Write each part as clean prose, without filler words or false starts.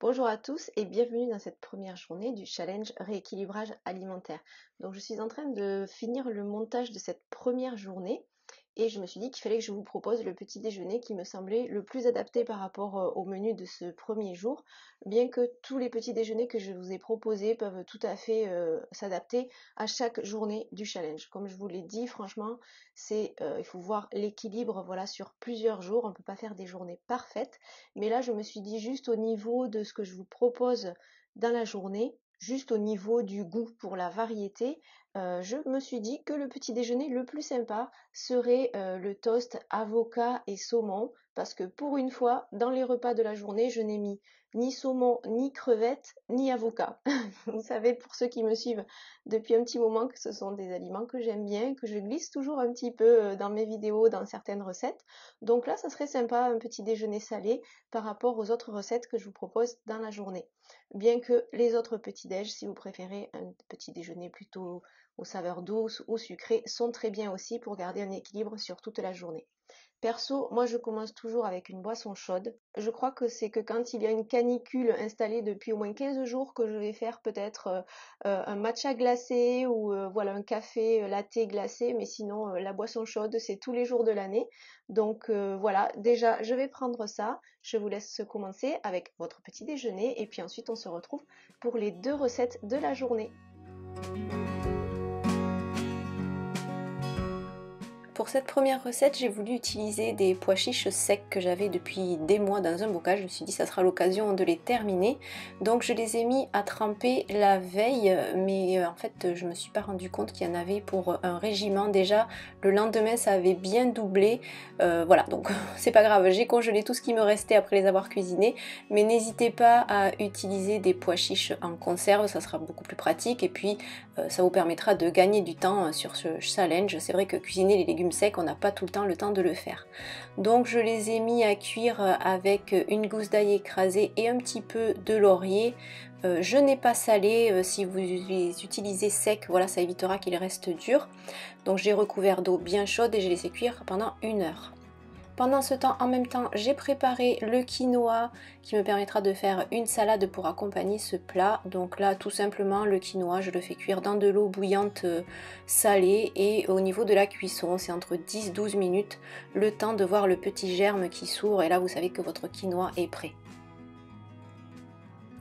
Bonjour à tous et bienvenue dans cette première journée du challenge rééquilibrage alimentaire. Donc je suis en train de finir le montage de cette première journée et je me suis dit qu'il fallait que je vous propose le petit déjeuner qui me semblait le plus adapté par rapport au menu de ce premier jour, bien que tous les petits déjeuners que je vous ai proposés peuvent tout à fait s'adapter à chaque journée du challenge. Comme je vous l'ai dit, franchement, il faut voir l'équilibre voilà, sur plusieurs jours, on ne peut pas faire des journées parfaites. Mais là, je me suis dit juste au niveau de ce que je vous propose dans la journée, juste au niveau du goût pour la variété, je me suis dit que le petit déjeuner le plus sympa serait le toast avocat et saumon, parce que pour une fois, dans les repas de la journée, je n'ai mis ni saumon, ni crevettes, ni avocat. Vous savez, pour ceux qui me suivent depuis un petit moment, que ce sont des aliments que j'aime bien, que je glisse toujours un petit peu dans mes vidéos, dans certaines recettes. Donc là, ça serait sympa, un petit déjeuner salé par rapport aux autres recettes que je vous propose dans la journée. Bien que les autres petits déj, si vous préférez un petit déjeuner plutôt aux saveurs douces ou sucrées, sont très bien aussi pour garder un équilibre sur toute la journée. Perso, moi je commence toujours avec une boisson chaude. Je crois que c'est que quand il y a une canicule installée depuis au moins 15 jours que je vais faire peut-être un matcha glacé ou voilà un café latte glacé, mais sinon la boisson chaude c'est tous les jours de l'année. Donc voilà, déjà je vais prendre ça. Je vous laisse commencer avec votre petit déjeuner et puis ensuite on se retrouve pour les deux recettes de la journée. Pour cette première recette, j'ai voulu utiliser des pois chiches secs que j'avais depuis des mois dans un bocal. Je me suis dit que ça sera l'occasion de les terminer. Donc je les ai mis à tremper la veille, mais en fait je me suis pas rendu compte qu'il y en avait pour un régiment. Déjà le lendemain ça avait bien doublé. Voilà, donc c'est pas grave, j'ai congelé tout ce qui me restait après les avoir cuisinés. Mais n'hésitez pas à utiliser des pois chiches en conserve, ça sera beaucoup plus pratique. Et puis ça vous permettra de gagner du temps sur ce challenge. C'est vrai que cuisiner les légumes secs, on n'a pas tout le temps de le faire. Donc je les ai mis à cuire avec une gousse d'ail écrasée et un petit peu de laurier. Je n'ai pas salé, si vous les utilisez secs, voilà, ça évitera qu'ils restent durs. Donc j'ai recouvert d'eau bien chaude et j'ai laissé cuire pendant 1 heure. Pendant ce temps, en même temps, j'ai préparé le quinoa qui me permettra de faire une salade pour accompagner ce plat. Donc là, tout simplement, le quinoa, je le fais cuire dans de l'eau bouillante salée et au niveau de la cuisson, c'est entre 10-12 minutes, le temps de voir le petit germe qui s'ouvre et là, vous savez que votre quinoa est prêt.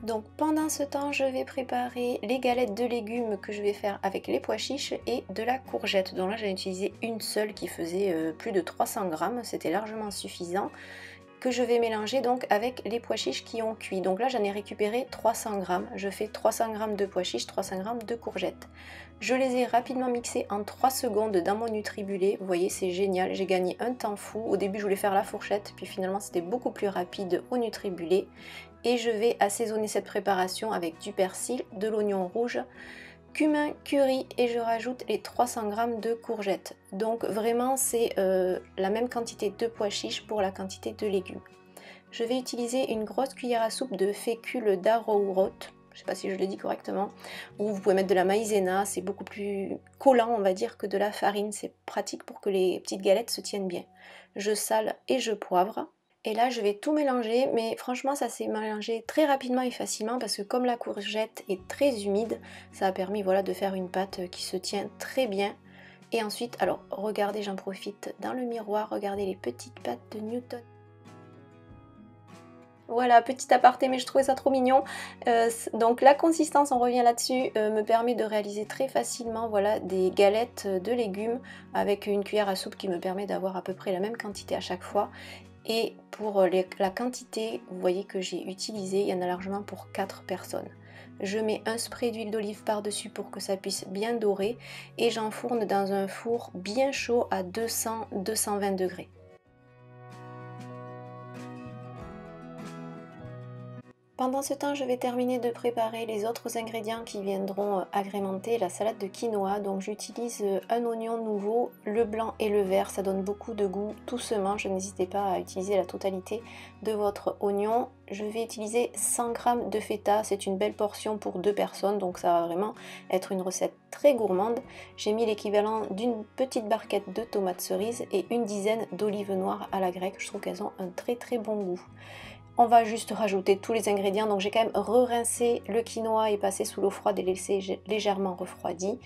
Donc pendant ce temps, je vais préparer les galettes de légumes que je vais faire avec les pois chiches et de la courgette. Donc là, j'ai utilisé une seule qui faisait plus de 300 grammes, c'était largement suffisant, que je vais mélanger donc avec les pois chiches qui ont cuit. Donc là, j'en ai récupéré 300 grammes. Je fais 300 grammes de pois chiches, 300 grammes de courgettes. Je les ai rapidement mixés en 3 secondes dans mon Nutribullet. Vous voyez, c'est génial, j'ai gagné un temps fou. Au début, je voulais faire la fourchette, puis finalement, c'était beaucoup plus rapide au Nutribullet. Et je vais assaisonner cette préparation avec du persil, de l'oignon rouge, cumin, curry et je rajoute les 300 g de courgettes. Donc vraiment c'est la même quantité de pois chiches pour la quantité de légumes. Je vais utiliser une grosse cuillère à soupe de fécule d'arrowroot, je ne sais pas si je le dis correctement, ou vous pouvez mettre de la maïzena, c'est beaucoup plus collant on va dire que de la farine, c'est pratique pour que les petites galettes se tiennent bien. Je sale et je poivre. Et là, je vais tout mélanger, mais franchement, ça s'est mélangé très rapidement et facilement parce que comme la courgette est très humide, ça a permis voilà, de faire une pâte qui se tient très bien. Et ensuite, alors regardez, j'en profite dans le miroir, regardez les petites pattes de Newton. Voilà, petit aparté, mais je trouvais ça trop mignon. Donc la consistance, on revient là-dessus, me permet de réaliser très facilement voilà, des galettes de légumes avec une cuillère à soupe qui me permet d'avoir à peu près la même quantité à chaque fois. Et pour la quantité, vous voyez que j'ai utilisé, il y en a largement pour 4 personnes. Je mets un spray d'huile d'olive par-dessus pour que ça puisse bien dorer et j'enfourne dans un four bien chaud à 200-220 degrés. Pendant ce temps, je vais terminer de préparer les autres ingrédients qui viendront agrémenter la salade de quinoa. Donc j'utilise un oignon nouveau, le blanc et le vert, ça donne beaucoup de goût, tout se mange, n'hésitez pas à utiliser la totalité de votre oignon. Je vais utiliser 100 g de feta, c'est une belle portion pour 2 personnes, donc ça va vraiment être une recette très gourmande. J'ai mis l'équivalent d'une petite barquette de tomates cerises et une dizaine d'olives noires à la grecque, je trouve qu'elles ont un très bon goût. On va juste rajouter tous les ingrédients. Donc j'ai quand même re-rincé le quinoa et passé sous l'eau froide et laissé légèrement refroidi.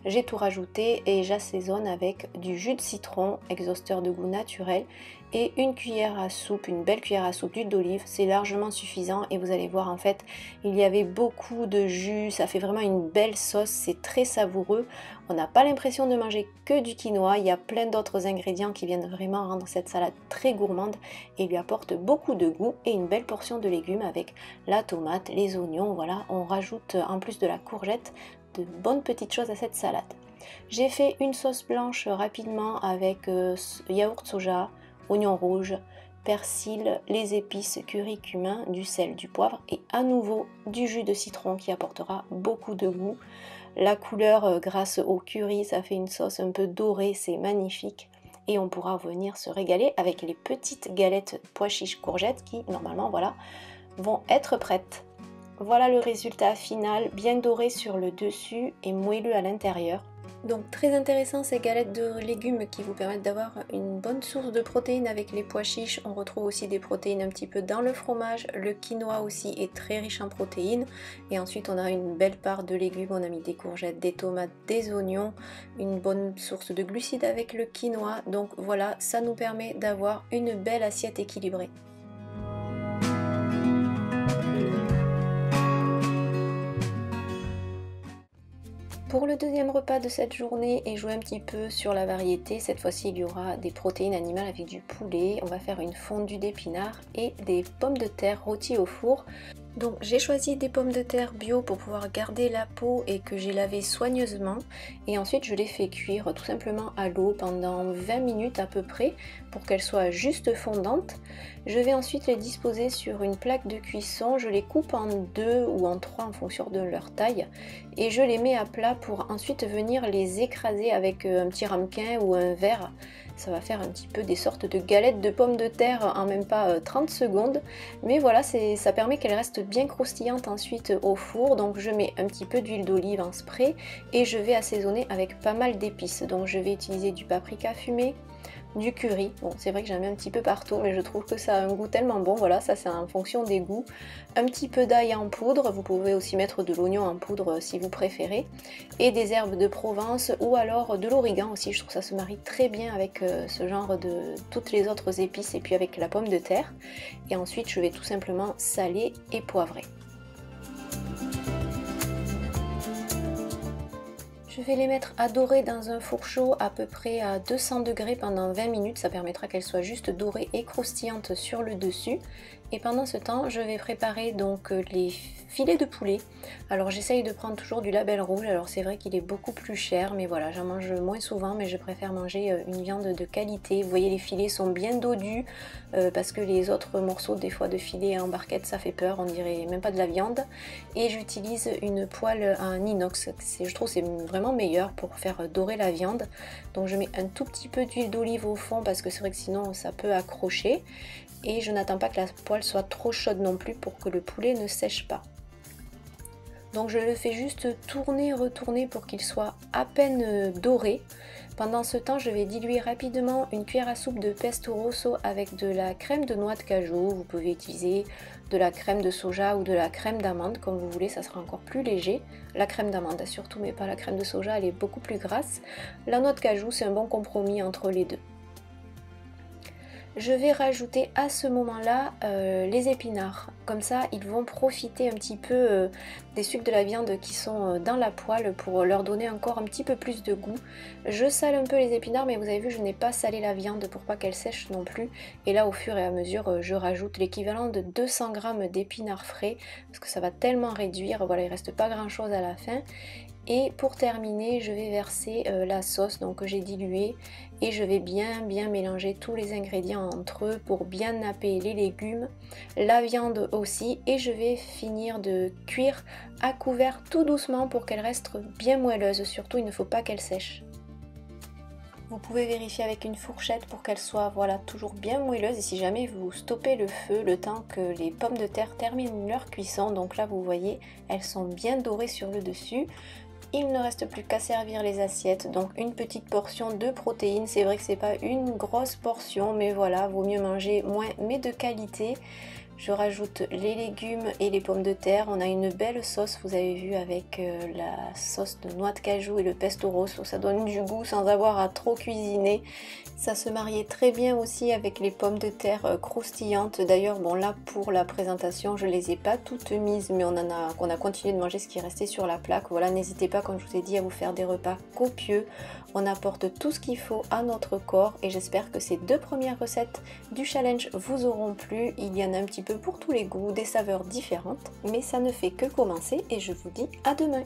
J'ai tout rajouté et j'assaisonne avec du jus de citron, exhausteur de goût naturel, et une cuillère à soupe, une belle cuillère à soupe d'huile d'olive. C'est largement suffisant et vous allez voir, en fait, il y avait beaucoup de jus, ça fait vraiment une belle sauce, c'est très savoureux. On n'a pas l'impression de manger que du quinoa, il y a plein d'autres ingrédients qui viennent vraiment rendre cette salade très gourmande et lui apportent beaucoup de goût, et une belle portion de légumes avec la tomate, les oignons. Voilà, on rajoute en plus de la courgette de bonnes petites choses à cette salade. J'ai fait une sauce blanche rapidement avec yaourt soja, oignon rouge, persil, les épices, curry, cumin, du sel, du poivre et à nouveau du jus de citron qui apportera beaucoup de goût. La couleur grâce au curry, ça fait une sauce un peu dorée, c'est magnifique. Et on pourra venir se régaler avec les petites galettes pois chiches courgettes qui normalement voilà vont être prêtes. Voilà le résultat final, bien doré sur le dessus et moelleux à l'intérieur. Donc très intéressant ces galettes de légumes qui vous permettent d'avoir une bonne source de protéines avec les pois chiches. On retrouve aussi des protéines un petit peu dans le fromage. Le quinoa aussi est très riche en protéines. Et ensuite on a une belle part de légumes. On a mis des courgettes, des tomates, des oignons. Une bonne source de glucides avec le quinoa. Donc voilà, ça nous permet d'avoir une belle assiette équilibrée. Pour le deuxième repas de cette journée et jouer un petit peu sur la variété, cette fois-ci il y aura des protéines animales avec du poulet. On va faire une fondue d'épinards et des pommes de terre rôties au four. Donc j'ai choisi des pommes de terre bio pour pouvoir garder la peau et que j'ai lavé soigneusement, et ensuite je les fais cuire tout simplement à l'eau pendant 20 minutes à peu près pour qu'elles soient juste fondantes. Je vais ensuite les disposer sur une plaque de cuisson, je les coupe en 2 ou en 3 en fonction de leur taille et je les mets à plat pour ensuite venir les écraser avec un petit ramequin ou un verre. Ça va faire un petit peu des sortes de galettes de pommes de terre en même pas 30 secondes. Mais voilà, ça permet qu'elles restent bien croustillantes ensuite au four. Donc je mets un petit peu d'huile d'olive en spray et je vais assaisonner avec pas mal d'épices. Donc je vais utiliser du paprika fumé, du curry. Bon, c'est vrai que j'en mets un petit peu partout, mais je trouve que ça a un goût tellement bon. Voilà, ça c'est en fonction des goûts. Un petit peu d'ail en poudre, vous pouvez aussi mettre de l'oignon en poudre si vous préférez, et des herbes de Provence ou alors de l'origan aussi. Je trouve que ça se marie très bien avec ce genre de toutes les autres épices et puis avec la pomme de terre. Et ensuite, je vais tout simplement saler et poivrer. Je vais les mettre à dorer dans un four chaud à peu près à 200 degrés pendant 20 minutes. Ça permettra qu'elles soient juste dorées et croustillantes sur le dessus. Et pendant ce temps, je vais préparer donc les filets de poulet. Alors j'essaye de prendre toujours du label rouge. Alors c'est vrai qu'il est beaucoup plus cher, mais voilà, j'en mange moins souvent, mais je préfère manger une viande de qualité. Vous voyez, les filets sont bien dodus parce que les autres morceaux des fois de filets en barquette, ça fait peur, on dirait même pas de la viande. Et j'utilise une poêle en inox. Je trouve que c'est vraiment meilleur pour faire dorer la viande. Donc je mets un tout petit peu d'huile d'olive au fond parce que c'est vrai que sinon ça peut accrocher. Et je n'attends pas que la poêle soit trop chaude non plus pour que le poulet ne sèche pas. Donc je le fais juste tourner, retourner pour qu'il soit à peine doré. Pendant ce temps, je vais diluer rapidement une cuillère à soupe de pesto rosso avec de la crème de noix de cajou. Vous pouvez utiliser de la crème de soja ou de la crème d'amande, comme vous voulez, ça sera encore plus léger. La crème d'amande surtout, mais pas la crème de soja, elle est beaucoup plus grasse. La noix de cajou, c'est un bon compromis entre les deux. Je vais rajouter à ce moment-là les épinards. Comme ça, ils vont profiter un petit peu des sucs de la viande qui sont dans la poêle pour leur donner encore un petit peu plus de goût. Je sale un peu les épinards, mais vous avez vu, je n'ai pas salé la viande pour pas qu'elle sèche non plus. Et là, au fur et à mesure, je rajoute l'équivalent de 200 g d'épinards frais parce que ça va tellement réduire. Voilà, il reste pas grand-chose à la fin. Et pour terminer, je vais verser la sauce donc, que j'ai diluée et je vais bien mélanger tous les ingrédients entre eux pour bien napper les légumes, la viande aussi, et je vais finir de cuire à couvert tout doucement pour qu'elle reste bien moelleuse. Surtout, il ne faut pas qu'elle sèche. Vous pouvez vérifier avec une fourchette pour qu'elle soit voilà, toujours bien moelleuse, et si jamais vous stoppez le feu le temps que les pommes de terre terminent leur cuisson, donc là vous voyez, elles sont bien dorées sur le dessus. Il ne reste plus qu'à servir les assiettes, donc une petite portion de protéines. C'est vrai que c'est pas une grosse portion, mais voilà, vaut mieux manger moins mais de qualité. Je rajoute les légumes et les pommes de terre. On a une belle sauce, vous avez vu, avec la sauce de noix de cajou et le pesto rosso. Ça donne du goût sans avoir à trop cuisiner. Ça se mariait très bien aussi avec les pommes de terre croustillantes. D'ailleurs, bon là pour la présentation, je les ai pas toutes mises, mais on a continué de manger ce qui restait sur la plaque. Voilà, n'hésitez pas, comme je vous ai dit, à vous faire des repas copieux. On apporte tout ce qu'il faut à notre corps et j'espère que ces 2 premières recettes du challenge vous auront plu. Il y en a un petit peu pour tous les goûts, des saveurs différentes, mais ça ne fait que commencer et je vous dis à demain.